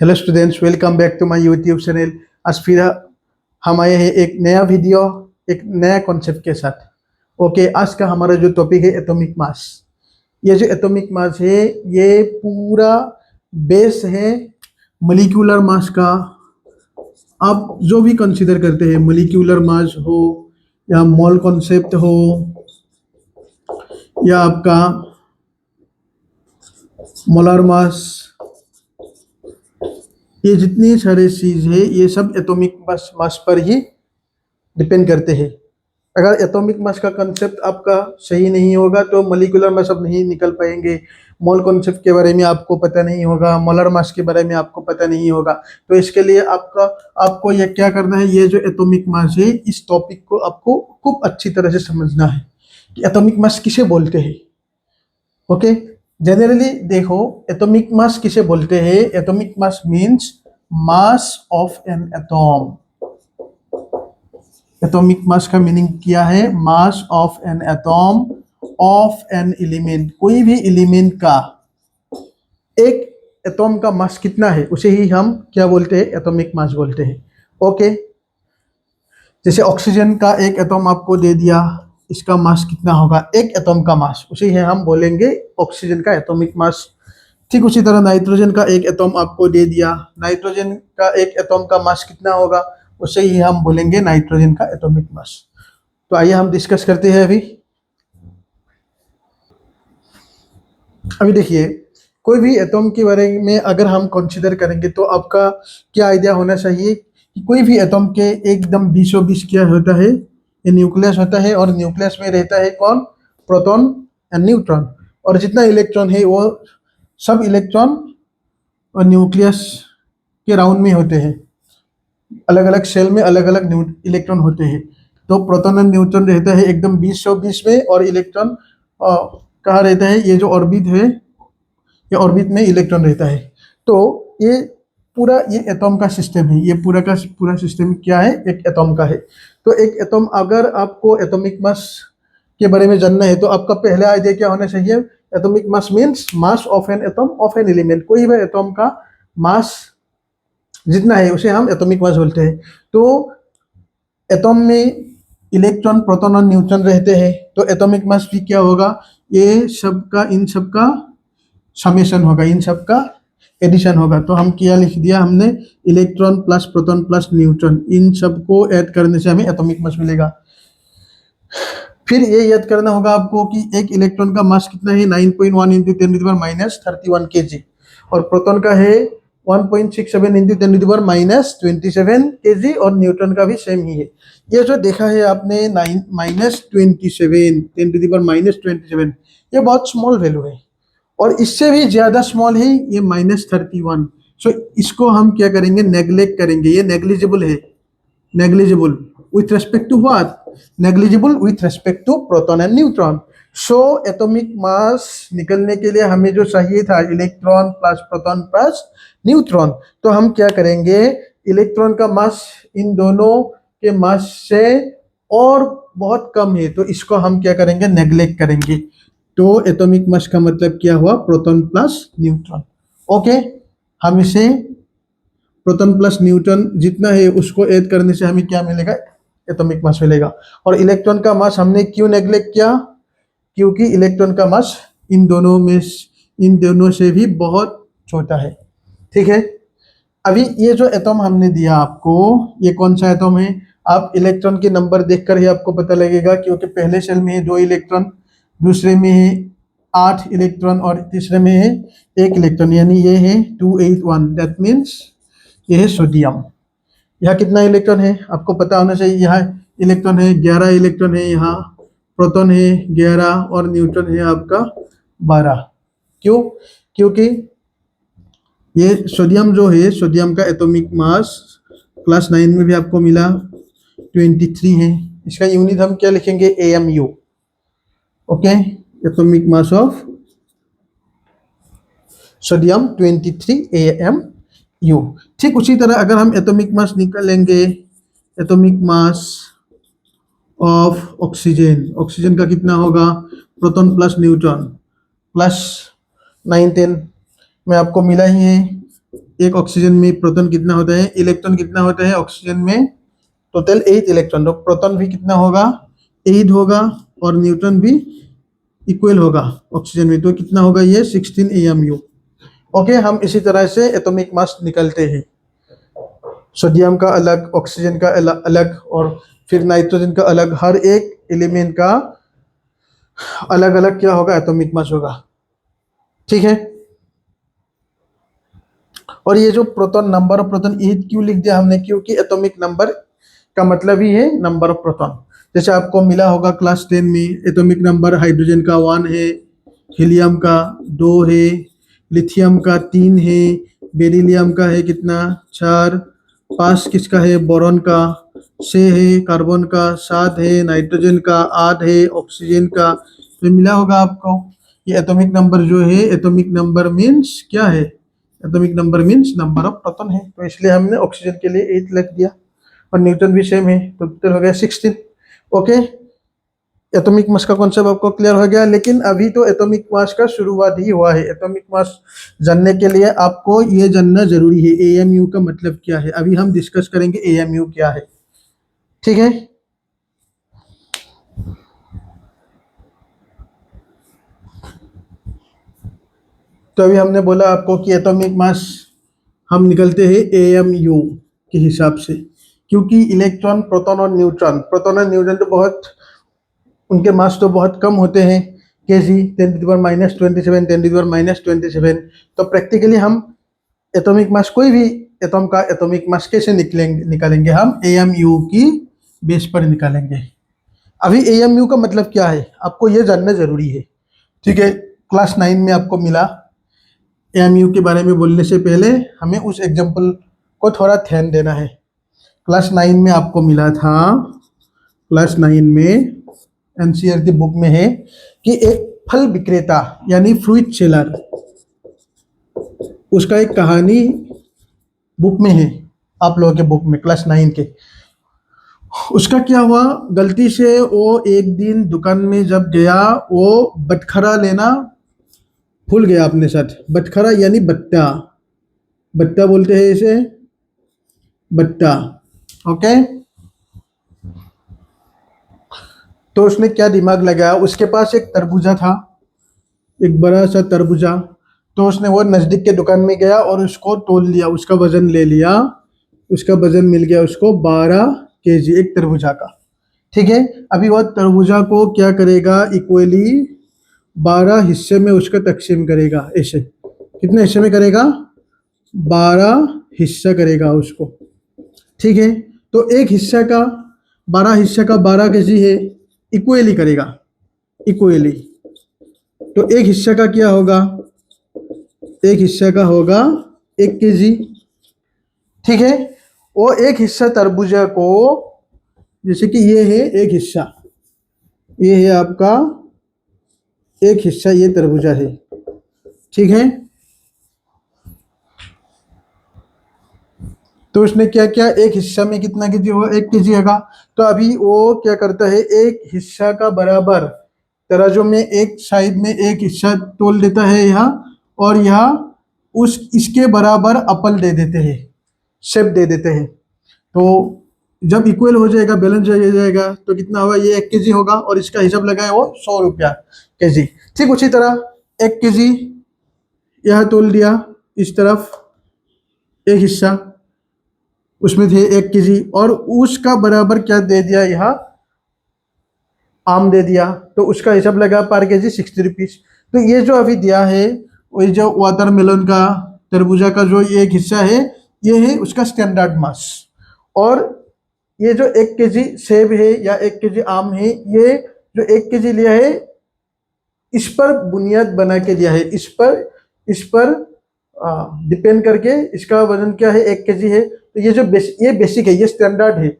Hello students, welcome back to my YouTube channel. आज फिर हम आए हैं एक नया वीडियो, एक नया कॉन्सेप्ट के साथ। ओके, आज का हमारा जो टॉपिक है एटॉमिक मास। ये जो एटॉमिक मास है ये पूरा बेस है मॉलिक्यूलर मास का। आप जो भी कंसीडर करते हैं, मॉलिक्यूलर मास हो या मोल कॉन्सेप्ट हो या आपका मोलर मास, ये जितनी सारे चीज है ये सब एटॉमिक मास पर ही डिपेंड करते हैं। अगर एटॉमिक मास का कंसेप्ट आपका सही नहीं होगा तो मॉलिक्यूलर मास आप नहीं निकल पाएंगे। मोल कॉन्सेप्ट के बारे में आपको पता नहीं होगा, मोलर मास के बारे में आपको पता नहीं होगा। तो इसके लिए आपको ये क्या करना है, ये जो एटॉमिक मास है इस टॉपिक को आपको खूब अच्छी तरह से समझना है कि एटॉमिक मास किसे बोलते हैं। ओके, जनरली देखो एटॉमिक मास किसे बोलते हैं। Atomic mass means mass of an atom. Atomic mass का मीनिंग क्या है? Mass of an atom of an element. कोई भी एलिमेंट का एक एटॉम का मास कितना है उसे ही हम क्या बोलते हैं? एटॉमिक मास बोलते हैं। ओके, जैसे ऑक्सीजन का एक एटॉम आपको दे दिया, इसका मास कितना होगा? एक एटॉम का मास, उसे ही हम बोलेंगे ऑक्सीजन का एटॉमिक मास। ठीक उसी तरह नाइट्रोजन का एक एटॉम आपको दे दिया, नाइट्रोजन का एक एटॉम का मास कितना होगा? उसे ही हम बोलेंगे नाइट्रोजन का एटॉमिक मास। तो आइए हम डिस्कस करते हैं। अभी देखिए, कोई भी एटॉम के बारे में अगर हम कंसीडर करेंगे तो आपका क्या आइडिया होना चाहिए कि कोई भी एटॉम के एकदम बीसों बीस क्या होता है? ये न्यूक्लियस होता है, और न्यूक्लियस में रहता है कौन? Proton and neutron. और जितना इलेक्ट्रॉन है वो सब इलेक्ट्रॉन और न्यूक्लियस के राउंड में होते हैं। अलग अलग सेल में अलग अलग इलेक्ट्रॉन होते हैं। तो प्रोटॉन एंड न्यूट्रॉन रहता है एकदम 20 में, और इलेक्ट्रॉन कहाँ रहता है? ये जो ऑर्बिट है, ये ऑर्बिट में इलेक्ट्रॉन रहता है। तो ये पूरा ये एटॉम का सिस्टम है। ये पूरा का पूरा सिस्टम क्या है? एक एटॉम का है। तो एक एटॉम, अगर आपको एटॉमिक मास के बारे में जानना है तो आपका पहला आइडिया क्या होना चाहिए? Atomic mass means mass of an atom of an element. कोई भी एटॉम का मास जितना है उसे हम एटॉमिक मास बोलते हैं। तो एटॉम में इलेक्ट्रॉन, प्रोटॉन और न्यूट्रॉन रहते हैं। तो एटॉमिक मास भी क्या होगा? ये सबका, इन सबका समेशन होगा, इन सबका एडिशन होगा। तो हम क्या लिख दिया हमने? Electron plus proton plus neutron, इन सबको ऐड करने से हमें एटॉमिक मास मिलेगा। फिर ये याद करना होगा आपको कि एक इलेक्ट्रॉन का मास कितना है? 9.1 इंटू 10⁻³ kg, और प्रोटॉन का है 1.67 इंटू 10⁻27 kg, और न्यूट्रॉन का भी सेम ही है। ये जो देखा है आपने -27 10⁻27, ये बहुत स्मॉल वैल्यू है। और इससे भी ज्यादा स्मॉल है ये -31। सो इसको हम क्या करेंगे? नेग्लेक्ट करेंगे। ये नेग्लिजिबल है। Negligible with respect to what? Negligible with respect to proton and neutron. So atomic mass निकलने के लिए हमें जो चाहिए था electron plus proton plus neutron, तो हम क्या करेंगे? इलेक्ट्रॉन का मास इन दोनों के मास से और बहुत कम है, तो इसको हम क्या करेंगे? नेग्लेक्ट करेंगे। तो एटॉमिक मास का मतलब क्या हुआ? Proton plus neutron. ओके, हम इसे प्रोटॉन प्लस न्यूट्रॉन जितना है उसको ऐड करने से हमें क्या मिलेगा? एटॉमिक मास मिलेगा। और इलेक्ट्रॉन का मास हमने क्यों नेग्लेक्ट किया? क्योंकि इलेक्ट्रॉन का मास इन दोनों से भी बहुत छोटा है। ठीक है, अभी ये जो एटॉम हमने दिया आपको, ये कौन सा एटॉम है? आप इलेक्ट्रॉन के नंबर देखकर ही आपको पता लगेगा, क्योंकि पहले सेल में है 2 इलेक्ट्रॉन, दूसरे में है 8 इलेक्ट्रॉन, और तीसरे में है 1 इलेक्ट्रॉन, यानी ये है 281। दैट मीन्स ये है सोडियम। यहाँ कितना इलेक्ट्रॉन है आपको पता होना चाहिए। यहाँ इलेक्ट्रॉन है 11 इलेक्ट्रॉन है, यहाँ प्रोटॉन है 11, और न्यूट्रॉन है आपका 12। क्यों? क्योंकि ये सोडियम जो है, सोडियम का एटॉमिक मास क्लास 9 में भी आपको मिला 23 है। इसका यूनिट हम क्या लिखेंगे? AMU। Okay, atomic mass of sodium 23 AMU। ठीक उसी तरह अगर हम एटॉमिक मास निकालेंगे, atomic mass of oxygen, oxygen का कितना होगा? प्रोटॉन प्लस न्यूट्रॉन प्लस 9 10 में आपको मिला ही है एक ऑक्सीजन में प्रोटॉन कितना होता है, इलेक्ट्रॉन कितना होता है ऑक्सीजन में, टोटल 8 इलेक्ट्रॉन। तो प्रोटॉन भी कितना होगा, 8 होगा, और न्यूट्रॉन भी इक्वल होगा ऑक्सीजन में, तो कितना होगा ये 16 AMU। ओके, हम इसी तरह से एटॉमिक मास निकलते हैं, सोडियम का अलग, ऑक्सीजन का अलग, और फिर नाइट्रोजन का अलग, हर एक एलिमेंट का अलग अलग क्या होगा, एटॉमिक मास होगा। ठीक है, और ये जो प्रोटॉन, नंबर ऑफ प्रोटॉन 8 क्यों लिख दिया हमने, क्योंकि एटॉमिक नंबर का मतलब ही है नंबर ऑफ प्रोटॉन। जैसे आपको मिला होगा क्लास 10 में, एटॉमिक नंबर हाइड्रोजन का 1 है, हीलियम का 2 है, लिथियम का 3 है, बेरिलियम का है कितना 4, 5 किसका है, बोरॉन का 6 है, कार्बन का 7 है, नाइट्रोजन का 8 है, ऑक्सीजन का, तो मिला होगा आपको। ये एटॉमिक नंबर जो है, एटॉमिक नंबर मीन्स क्या है, atomic number means number of proton है, तो इसलिए हमने ऑक्सीजन के लिए 8 लिख दिया, और न्यूटन भी सेम है, तो टोटल हो गया 16। ओके, एटॉमिक मास का कॉन्सेप्ट आपको क्लियर हो गया। लेकिन अभी तो एटॉमिक मास का शुरुआत ही हुआ है। एटॉमिक मास जानने के लिए आपको ये जानना जरूरी है AMU का मतलब क्या है। अभी हम डिस्कस करेंगे AMU क्या है, ठीक है। तो अभी हमने बोला आपको कि एटॉमिक मास हम निकलते हैं AMU के हिसाब से, क्योंकि इलेक्ट्रॉन, प्रोटॉन और न्यूट्रॉन, प्रोटॉन और न्यूट्रॉन तो बहुत, उनके मास तो बहुत कम होते हैं, kg 10⁻⁻27, 10⁻⁻27। तो प्रैक्टिकली हम एटॉमिक मास, कोई भी एटॉम का एटॉमिक मास कैसे निकालेंगे हम, AMU की बेस पर निकालेंगे। अभी AMU का मतलब क्या है आपको ये जानना जरूरी है, ठीक है। क्लास 9 में आपको मिला। AMU के बारे में बोलने से पहले हमें उस एग्जाम्पल को थोड़ा ध्यान देना है। क्लास 9 में आपको मिला था, क्लास 9 में NCERT बुक में है कि एक फल विक्रेता यानी फ्रूट सेलर, उसका एक कहानी बुक में है, आप लोगों के बुक में क्लास 9 के। उसका क्या हुआ, गलती से वो एक दिन दुकान में जब गया, वो बटखरा लेना भूल गया अपने साथ। बटखरा यानी बट्टा, बट्टा बोलते हैं इसे, बट्टा। ओके, तो उसने क्या दिमाग लगाया, उसके पास एक तरबूजा था, एक बड़ा सा तरबूजा। तो उसने वो नज़दीक के दुकान में गया और उसको तोल लिया, उसका वजन ले लिया, उसका वजन मिल गया उसको 12 kg एक तरबूजा का, ठीक है। अभी वो तरबूजा को क्या करेगा, इक्वली 12 हिस्से में उसका तकसीम करेगा। ऐसे कितने हिस्से में करेगा, 12 हिस्सा करेगा उसको, ठीक है। तो एक हिस्सा का 12 हिस्सा का 12 kg है, इक्वली करेगा, इक्वली। तो एक हिस्सा का क्या होगा, एक हिस्सा का होगा 1 kg, ठीक है। वो एक हिस्सा तरबूजा को, जैसे कि ये है एक हिस्सा, ये है आपका एक हिस्सा, ये तरबूजा है, ठीक है। तो उसने क्या किया, एक हिस्सा में कितना kg होगा, 1 kg होगा। तो अभी वो क्या करता है, एक हिस्सा का बराबर तराजू में एक साइड में एक हिस्सा तोल देता है यहाँ, और यहाँ उस इसके बराबर अपल दे देते हैं, शेप दे देते हैं। तो जब इक्वल हो जाएगा, बैलेंस हो जाएगा, तो कितना होगा, ये 1 kg होगा, और इसका हिसाब लगाया वो 100 रुपया kg। ठीक उसी तरह 1 kg यह तोल दिया, इस तरफ एक हिस्सा, उसमें थे 1 kg, और उसका बराबर क्या दे दिया, यहाँ आम दे दिया, तो उसका हिसाब लगा पर kg 60 रुपीज़। तो ये जो अभी दिया है, वही जो वाटरमेलन का, तरबूजा का जो ये एक हिस्सा है, ये है उसका स्टैंडर्ड मास। और ये जो 1 kg सेब है या 1 kg आम है, ये जो 1 kg लिया है, इस पर बुनियाद बना के दिया है, इस पर डिपेंड करके इसका वजन क्या है, 1 kg है। तो ये जो ये बेसिक है, ये स्टैंडर्ड है।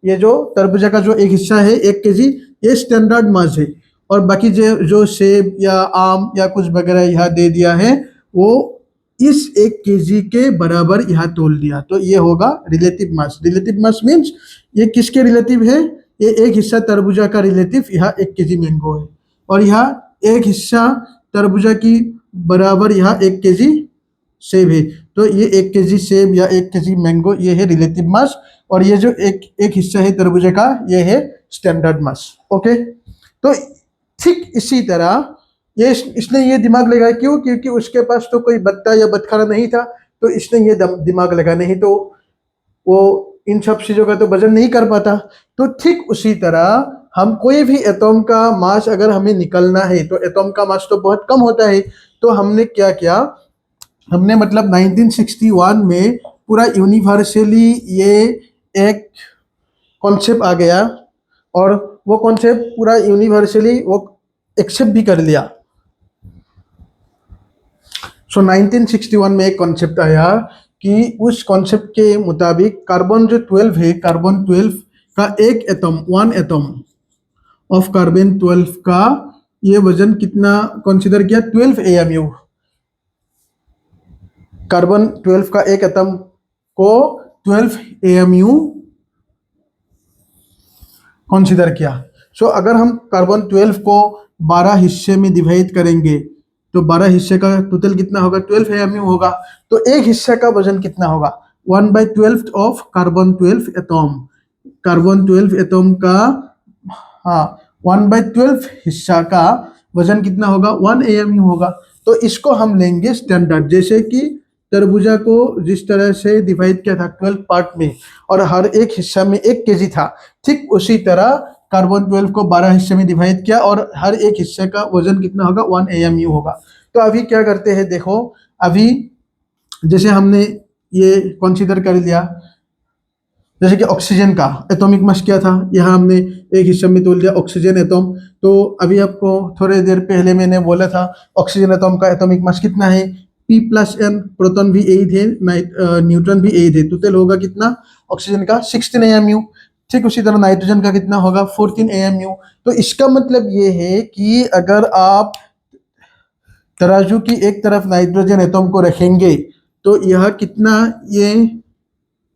ये जो तरबूजा का जो एक हिस्सा है 1 kg, ये स्टैंडर्ड मास है। और बाकी जो सेब या आम या कुछ वगैरह यहाँ दे दिया है, वो इस 1 kg के बराबर यहाँ तोल दिया, तो ये होगा relative mass. Relative mass means ये किसके रिलेटिव है, ये एक हिस्सा तरबूजा का रिलेटिव यहाँ 1 kg मैंगो है, और यहाँ एक हिस्सा तरबूजा की बराबर यहाँ 1 kg सेब है। तो ये 1 kg सेब या 1 kg मैंगो ये है रिलेटिव मास, और ये जो एक हिस्सा है तरबूजे का ये है स्टैंडर्ड मास। ओके, तो ठीक इसी तरह ये इसने ये दिमाग लगाया, क्यों? क्योंकि उसके पास तो कोई बत्ता या बटखरा नहीं था, तो इसने ये दिमाग लगा, नहीं तो वो इन सब चीजों का तो वजन नहीं कर पाता। तो ठीक उसी तरह हम कोई भी एटॉम का मास अगर हमें निकलना है तो एटॉम का मास तो बहुत कम होता है, तो हमने क्या किया, हमने मतलब 1961 में पूरा यूनिवर्सली ये एक कॉन्सेप्ट आ गया, और वो कॉन्सेप्ट पूरा यूनिवर्सली वो एक्सेप्ट भी कर लिया। सो 1961 में एक कॉन्सेप्ट आया कि उस कॉन्सेप्ट के मुताबिक कार्बन जो 12 है, कार्बन 12 का एक atom, one atom of carbon 12 का ये वजन कितना कंसीडर किया, 12 AMU। कार्बन 12 का एक एटम को 12 AMU कंसीडर किया। सो अगर हम कार्बन 12 को 12 हिस्से में डिवाइड करेंगे तो 12 हिस्से का टोटल कितना होगा, 12 AMU होगा। तो एक हिस्से का वजन कितना होगा, 1/12 of carbon 12 atom. Carbon 12 atom का, हाँ, 1/12 हिस्सा का वजन कितना होगा, 1 AMU होगा। तो इसको हम लेंगे स्टैंडर्ड, जैसे कि तरबूजा को जिस तरह से डिवाइड किया था 12 पार्ट में और हर एक हिस्सा में 1 kg था, ठीक उसी तरह कार्बन 12 को 12 हिस्से में डिवाइड किया और हर एक हिस्से का वजन कितना होगा, 1 AMU होगा। तो अभी क्या करते हैं, देखो अभी जैसे हमने ये कंसीडर कर लिया, जैसे कि ऑक्सीजन का एटॉमिक मास क्या था, यहाँ हमने एक हिस्से में तोल दिया ऑक्सीजन एटॉम। तो अभी आपको थोड़ी देर पहले मैंने बोला था ऑक्सीजन एटॉम का एटॉमिक मास कितना है, P+N, प्रोटॉन भी 8 है, न्यूट्रॉन भी 8 है, टोटल होगा कितना ऑक्सीजन का 16 AMU। ठीक उसी तरह नाइट्रोजन का कितना होगा, 14 AMU। तो इसका मतलब ये है कि अगर आप तराजू की एक तरफ नाइट्रोजन एटॉम को रखेंगे तो यह कितना, ये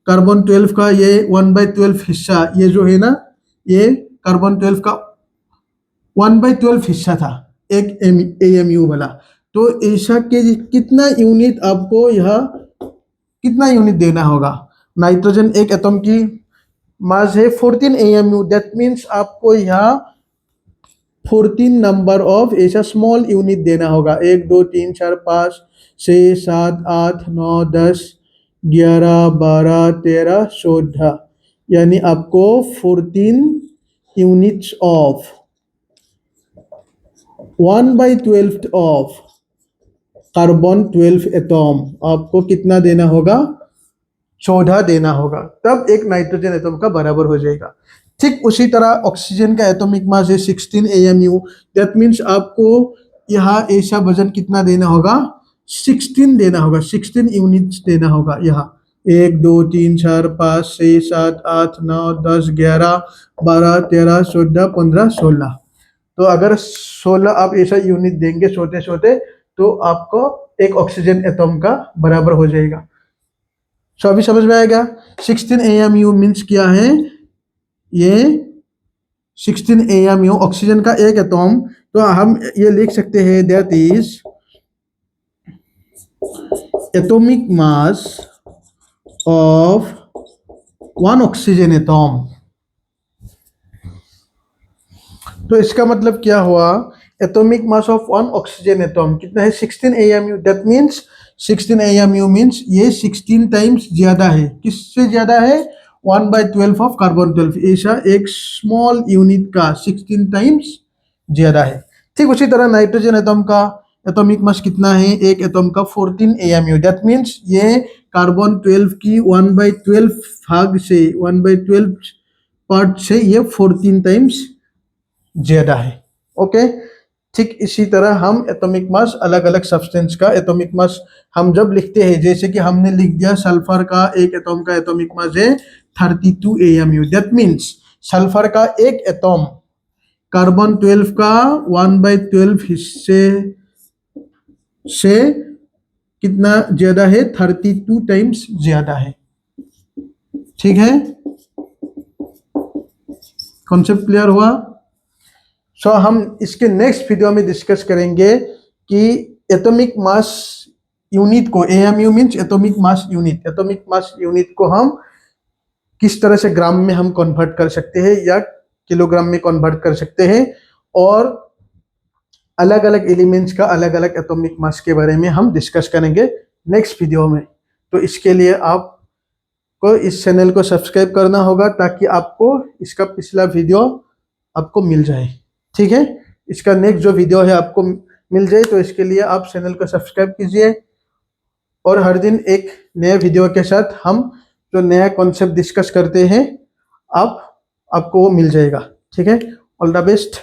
कार्बन 12 का ये 1/12 हिस्सा, ये जो है ना, ये कार्बन 12 का 1/12 हिस्सा था एक AMU वाला। तो ऐसा के कितना यूनिट आपको यह कितना यूनिट देना होगा, नाइट्रोजन एक एटम की मास है 14 AMU, दैट मीन्स आपको यहाँ 14 नंबर ऑफ ऐसा स्मॉल यूनिट देना होगा, 1 2 3 4 5 6 7 8 9 10 11 12 13 14, यानी आपको 14 units of 1/12 of carbon 12 atom आपको कितना देना होगा, 14 देना होगा, तब एक नाइट्रोजन एटॉम का बराबर हो जाएगा। ठीक उसी तरह ऑक्सीजन का एटॉमिक मास है 16 AMU, दैट मीन्स आपको यहाँ ऐसा वजन कितना देना होगा, 16 देना होगा, 16 यूनिट्स देना होगा। यहाँ 1 2 3 4 5 6 7 8 9 10 11 12 13 14 15 16। तो अगर 16 आप ऐसा यूनिट देंगे छोटे छोटे तो आपको एक ऑक्सीजन एटॉम का बराबर हो जाएगा। सो अभी समझ में आएगा 16 AMU मीन्स क्या है, ये 16 AMU ऑक्सीजन का एक एटॉम, तो हम ये लिख सकते हैं that is atomic mass of one oxygen atom. तो इसका मतलब क्या हुआ, atomic mass of one oxygen atom कितना है, 16 AMU। That means 16 AMU means ये 16 टाइम्स ज्यादा है, किससे ज्यादा है, 1/12 ऑफ कार्बन 12, ऐसा एक स्मॉल यूनिट का 16 टाइम्स ज्यादा है। ठीक उसी तरह नाइट्रोजन एटॉम का एटॉमिक मास कितना है, एक एटॉम का 14 AMU। दैट मीन्स ये कार्बन 12 की 1/12 भाग से 1/12 पार्ट से ये 14 टाइम्स ज्यादा है। ओके, ठीक इसी तरह हम एटॉमिक मास अलग अलग सब्सटेंस का एटॉमिक मास हम जब लिखते हैं, जैसे कि हमने लिख दिया सल्फर का एक एटॉम का एटॉमिक मास है 32 AMU। दैट मीन्स सल्फर का एक एटॉम कार्बन 12 का 1/12 हिस्से से कितना ज्यादा है, 32 टाइम्स ज्यादा है। ठीक है, कॉन्सेप्ट क्लियर हुआ। सो हम इसके नेक्स्ट वीडियो में डिस्कस करेंगे कि एटॉमिक मास यूनिट को, AMU means atomic mass unit, atomic mass unit को हम किस तरह से ग्राम में हम कन्वर्ट कर सकते हैं या किलोग्राम में कन्वर्ट कर सकते हैं, और अलग अलग एलिमेंट्स का अलग अलग एटॉमिक मास के बारे में हम डिस्कस करेंगे नेक्स्ट वीडियो में। तो इसके लिए आपको इस चैनल को सब्सक्राइब करना होगा ताकि आपको इसका पिछला वीडियो आपको मिल जाए। ठीक है, इसका नेक्स्ट जो वीडियो है आपको मिल जाए, तो इसके लिए आप चैनल को सब्सक्राइब कीजिए, और हर दिन एक नए वीडियो के साथ हम जो नया कॉन्सेप्ट डिस्कस करते हैं आपको वो मिल जाएगा। ठीक है, ऑल द बेस्ट।